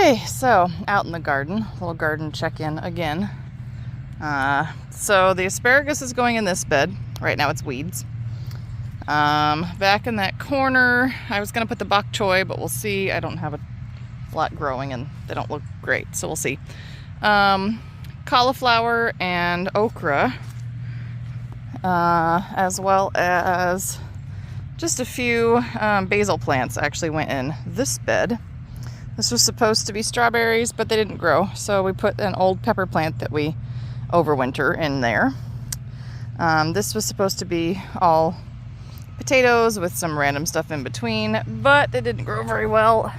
Okay, so out in the garden, little garden check-in again. So the asparagus is going in this bed. Right now it's weeds. Back in that corner, I was going to put the bok choy, but we'll see. I don't have a lot growing and they don't look great, so we'll see. Cauliflower and okra, as well as just a few basil plants actually went in this bed. This was supposed to be strawberries, but they didn't grow, so we put an old pepper plant that we overwinter in there. This was supposed to be all potatoes with some random stuff in between, but it didn't grow very well.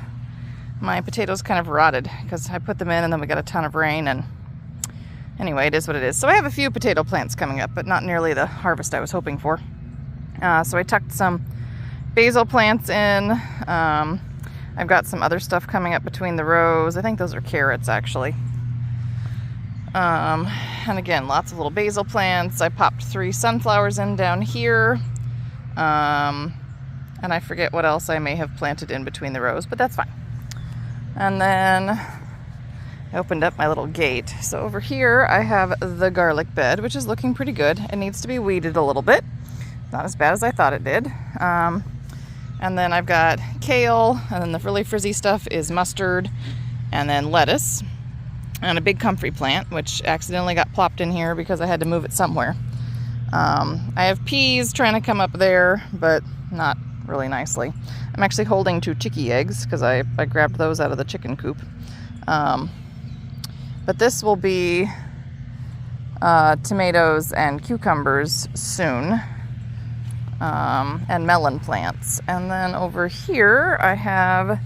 My potatoes kind of rotted because I put them in and then we got a ton of rain, and anyway, it is what it is. So I have a few potato plants coming up, but not nearly the harvest I was hoping for. So I tucked some basil plants in. I've got some other stuff coming up between the rows. I think those are carrots, actually. And again, lots of little basil plants. I popped 3 sunflowers in down here. And I forget what else I may have planted in between the rows, but that's fine. And then I opened up my little gate. So over here I have the garlic bed, which is looking pretty good. It needs to be weeded a little bit. Not as bad as I thought it did. And then I've got kale, and then the really frizzy stuff is mustard, and then lettuce, and a big comfrey plant, which accidentally got plopped in here because I had to move it somewhere. I have peas trying to come up there, but not really nicely. I'm actually holding 2 chicky eggs because I grabbed those out of the chicken coop. But this will be tomatoes and cucumbers soon. And melon plants. And then over here I have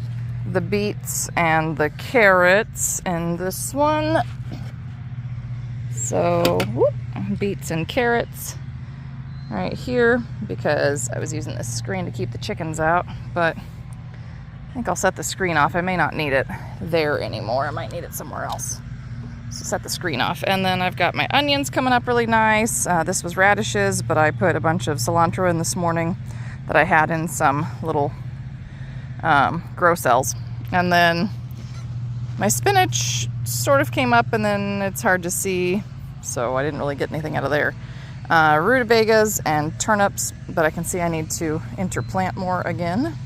the beets and the carrots in this one. So beets and carrots right here, because I was using this screen to keep the chickens out, but I think I'll set the screen off. I may not need it there anymore. I might need it somewhere else. So set the screen off. And then I've got my onions coming up really nice. This was radishes, but I put a bunch of cilantro in this morning that I had in some little grow cells. And then my spinach sort of came up, and then it's hard to see, so I didn't really get anything out of there. Rutabagas and turnips, but I can see I need to interplant more again.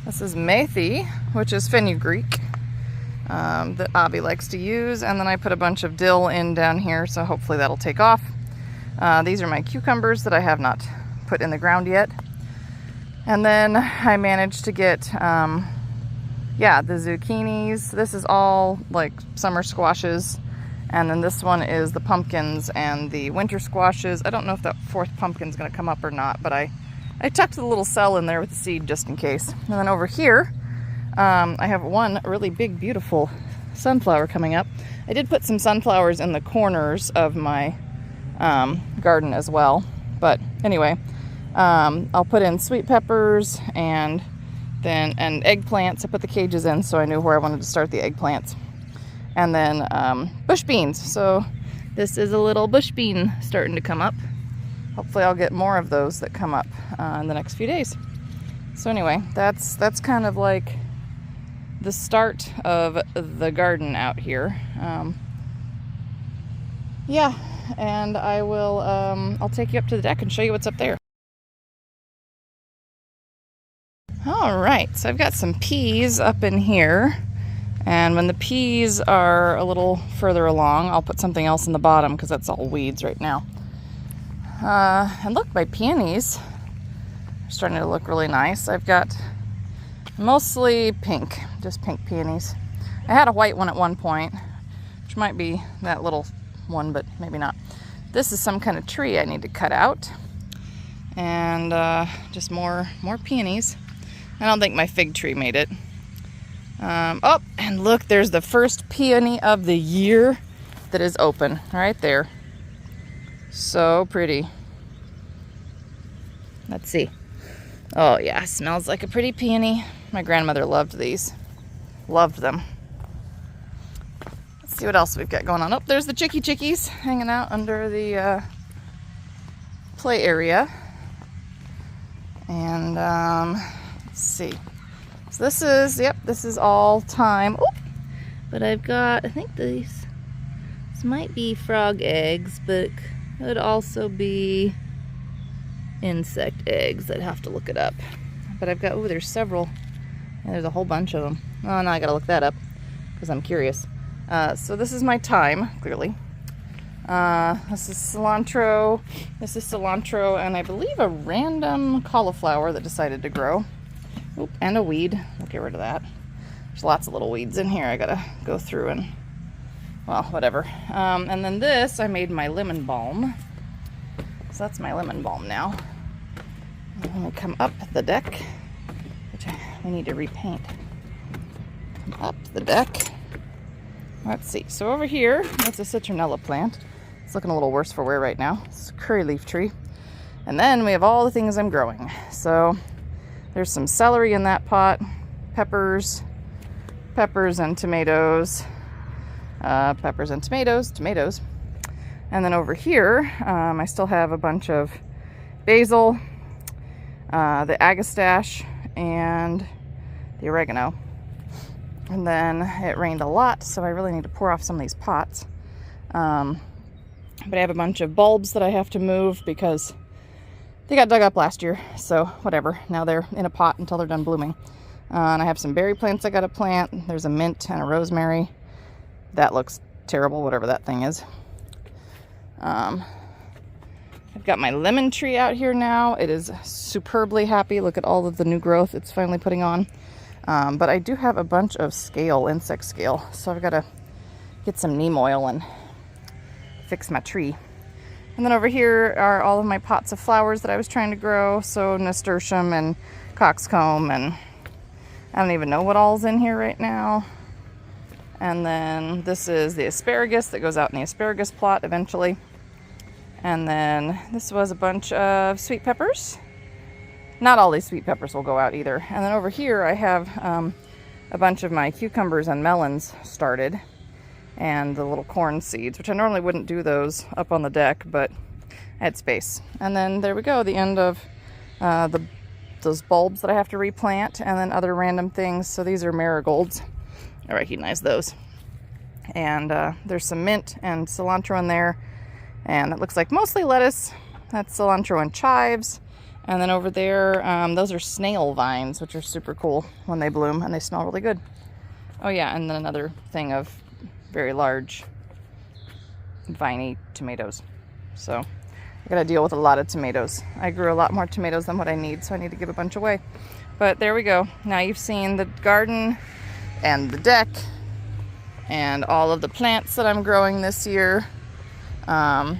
This is methi, which is fenugreek. That Abby likes to use, and then I put a bunch of dill in down here, so hopefully that'll take off. These are my cucumbers that I have not put in the ground yet. And then I managed to get the zucchinis. This is all like summer squashes, and then this one is the pumpkins and the winter squashes. I don't know if that 4th pumpkin's gonna come up or not, but I tucked the little cell in there with the seed just in case. And then over here I have one really big, beautiful sunflower coming up. I did put some sunflowers in the corners of my garden as well. But anyway, I'll put in sweet peppers and eggplants. I put the cages in so I knew where I wanted to start the eggplants. And then bush beans. So this is a little bush bean starting to come up. Hopefully I'll get more of those that come up in the next few days. So anyway, that's kind of like the start of the garden out here. And I will I'll take you up to the deck and show you what's up there. All right, so I've got some peas up in here, and when the peas are a little further along, I'll put something else in the bottom because that's all weeds right now. And look, my peonies are starting to look really nice. I've got mostly pink, just pink peonies. I had a white one at one point, which might be that little one, but maybe not. This is some kind of tree I need to cut out. And just more peonies. I don't think my fig tree made it. Oh, and look, there's the first peony of the year that is open right there. So pretty. Let's see. Oh yeah, smells like a pretty peony. My grandmother loved these. Loved them. Let's see what else we've got going on. Oh, there's the chickies hanging out under the play area. And let's see. So this is, yep, this is all thyme. Oop. But I've got, I think this might be frog eggs, but it could also be insect eggs. I'd have to look it up. But I've got, oh, there's several. And there's a whole bunch of them. Oh, now I gotta look that up because I'm curious. So this is my thyme, clearly. This is cilantro. This is cilantro, and I believe a random cauliflower that decided to grow. Oop, and a weed. We'll get rid of that. There's lots of little weeds in here I gotta go through and, well, whatever. And then this, I made my lemon balm. So that's my lemon balm now. And when we come up the deck, which we need to repaint. Come up the deck. Let's see. So over here, that's a citronella plant. It's looking a little worse for wear right now. It's a curry leaf tree. And then we have all the things I'm growing. So there's some celery in that pot, peppers and tomatoes, tomatoes. And then over here, I still have a bunch of basil, the agastache, and the oregano. And then it rained a lot, so I really need to pour off some of these pots. But I have a bunch of bulbs that I have to move because they got dug up last year, so whatever. Now they're in a pot until they're done blooming. And I have some berry plants I gotta plant. There's a mint and a rosemary. That looks terrible, whatever that thing is. I've got my lemon tree out here now. It is superbly happy. Look at all of the new growth it's finally putting on. But I do have a bunch of scale, insect scale, so I've got to get some neem oil and fix my tree. And then over here are all of my pots of flowers that I was trying to grow. So nasturtium and coxcomb, and I don't even know what all's in here right now. And then this is the asparagus that goes out in the asparagus plot eventually. And then this was a bunch of sweet peppers. Not all these sweet peppers will go out either. And then over here I have a bunch of my cucumbers and melons started. And the little corn seeds, which I normally wouldn't do those up on the deck, but I had space. And then there we go, the end of those bulbs that I have to replant, and then other random things. So these are marigolds. I recognize those. And there's some mint and cilantro in there. And it looks like mostly lettuce. That's cilantro and chives. And then over there, those are snail vines, which are super cool when they bloom, and they smell really good. Oh yeah, and then another thing of very large viney tomatoes. So I gotta deal with a lot of tomatoes. I grew a lot more tomatoes than what I need, so I need to give a bunch away. But there we go. Now you've seen the garden and the deck and all of the plants that I'm growing this year. And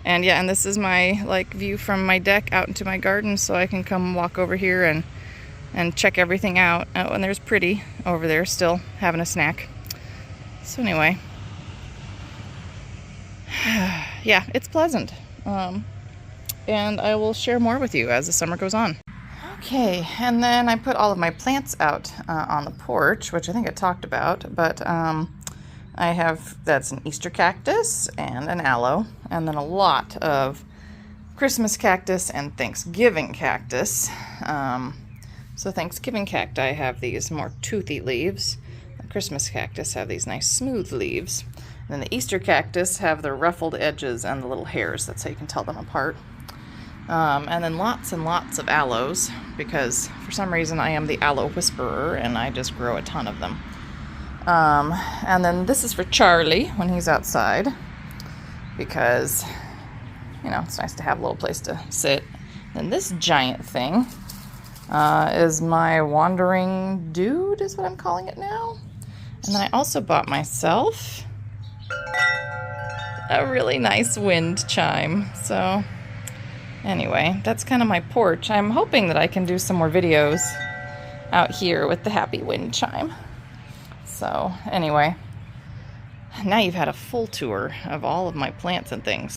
yeah, and this is my view from my deck out into my garden, so I can come walk over here and check everything out. Oh, and there's Pretty over there still having a snack. So anyway, yeah, it's pleasant. And I will share more with you as the summer goes on. Okay, and then I put all of my plants out on the porch, which I think I talked about, but that's an Easter cactus and an aloe, and then a lot of Christmas cactus and Thanksgiving cactus. So Thanksgiving cacti have these more toothy leaves. The Christmas cactus have these nice smooth leaves. And then the Easter cactus have the ruffled edges and the little hairs. That's how you can tell them apart. And then lots and lots of aloes, because for some reason I am the aloe whisperer and I just grow a ton of them. And then this is for Charlie when he's outside, because, you know, it's nice to have a little place to sit. And this giant thing is my wandering dude, is what I'm calling it now. And then I also bought myself a really nice wind chime. So anyway, that's kind of my porch. I'm hoping that I can do some more videos out here with the happy wind chime. So anyway, now you've had a full tour of all of my plants and things.